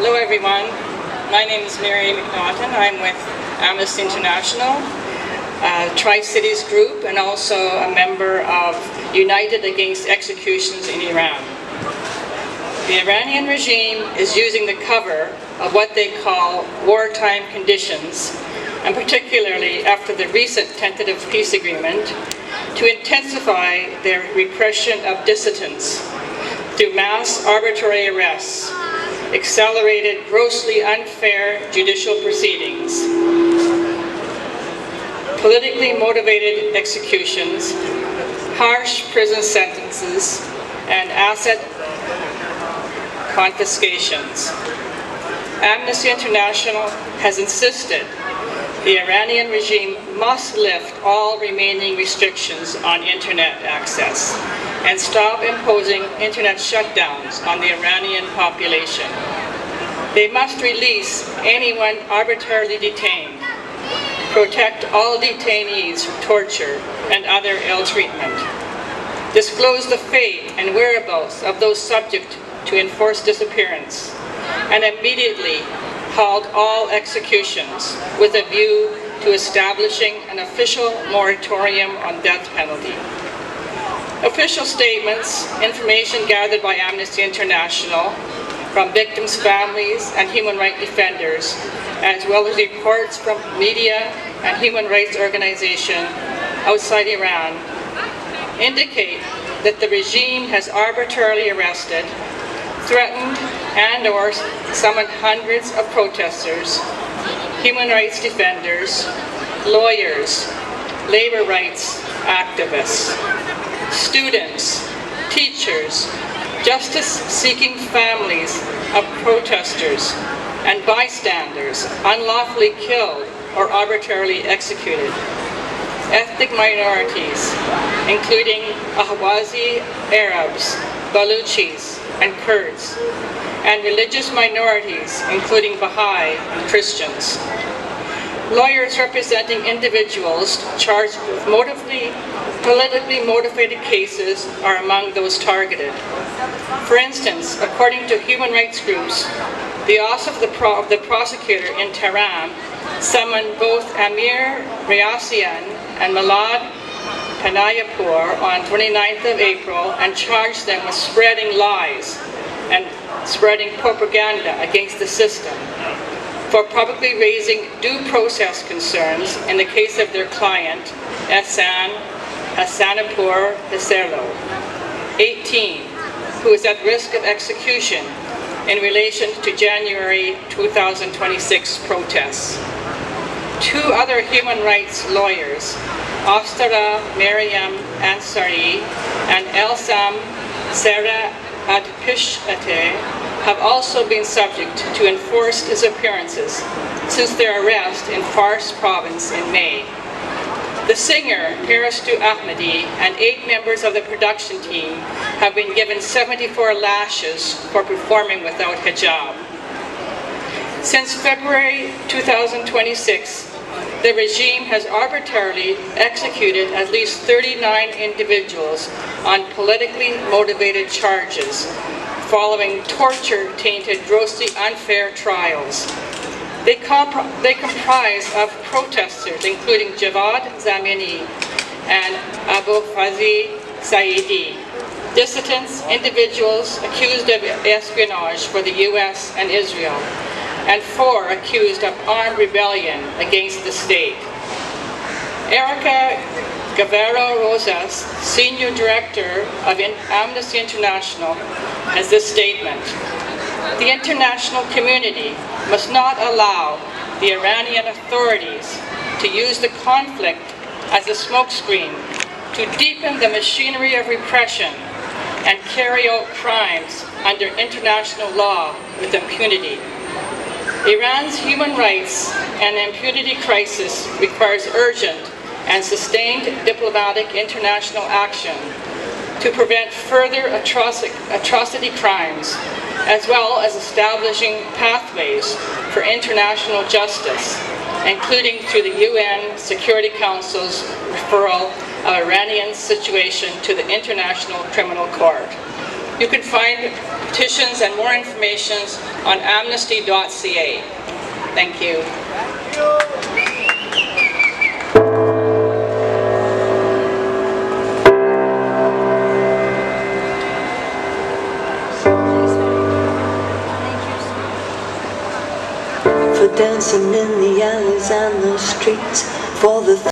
Hello everyone, my name is Mary Nاتون. I'm with Amnesty International, Tri-Cities Group, and also a member of United Against Executions in Iran. The Iranian regime is using the cover of what they call wartime conditions, and particularly after the recent tentative peace agreement, to intensify their repression of dissidents through mass arbitrary arrests, accelerated grossly unfair judicial proceedings, politically motivated executions, harsh prison sentences, and asset confiscations. Amnesty International has insisted the Iranian regime must lift all remaining restrictions on internet access and stop imposing internet shutdowns on the Iranian population. They must release anyone arbitrarily detained, protect all detainees from torture and other ill treatment, disclose the fate and whereabouts of those subject to enforced disappearance, and immediately halt all executions with a view to establishing an official moratorium on death penalty. Official statements, information gathered by Amnesty International from victims' families and human rights defenders, as well as reports from media and human rights organizations outside Iran, indicate that the regime has arbitrarily arrested, threatened and/or summoned hundreds of protesters, human rights defenders, lawyers, labor rights activists, students, teachers, justice-seeking families of protesters, and bystanders unlawfully killed or arbitrarily executed, ethnic minorities, including Ahwazi Arabs, Baluchis, and Kurds, and religious minorities, including Baha'i and Christians. Lawyers representing individuals charged with politically motivated cases are among those targeted. For instance, according to human rights groups, the office of the prosecutor in Tehran summoned both Amir Riasian and Malad Panayapur on 29th of April and charged them with spreading lies and spreading propaganda against the system for publicly raising due process concerns in the case of their client, Hassanapur Hisarlo, 18, who is at risk of execution in relation to January 2026 protests. Two other human rights lawyers, Astara Maryam Ansari and Elsam Sarah Adpishate, have also been subject to enforced disappearances since their arrest in Fars province in May. The singer, Parastu Ahmadi, and 8 members of the production team have been given 74 lashes for performing without hijab. Since February 2026, the regime has arbitrarily executed at least 39 individuals on politically motivated charges following torture-tainted, grossly unfair trials. They comprise of protesters including Javad Zamini and Abu Fazi Saidi, dissidents, individuals accused of espionage for the US and Israel, and 4 accused of armed rebellion against the state. Erica Guevara Rosas, Senior Director of Amnesty International, has this statement: "The international community must not allow the Iranian authorities to use the conflict as a smokescreen to deepen the machinery of repression and carry out crimes under international law with impunity. Iran's human rights and impunity crisis requires urgent and sustained diplomatic international action to prevent further atrocity crimes, as well as establishing pathways for international justice, including through the UN Security Council's referral of Iranian situation to the International Criminal Court." You can find petitions and more information on amnesty.ca. Thank you. For dancing in the alleys and the streets, for the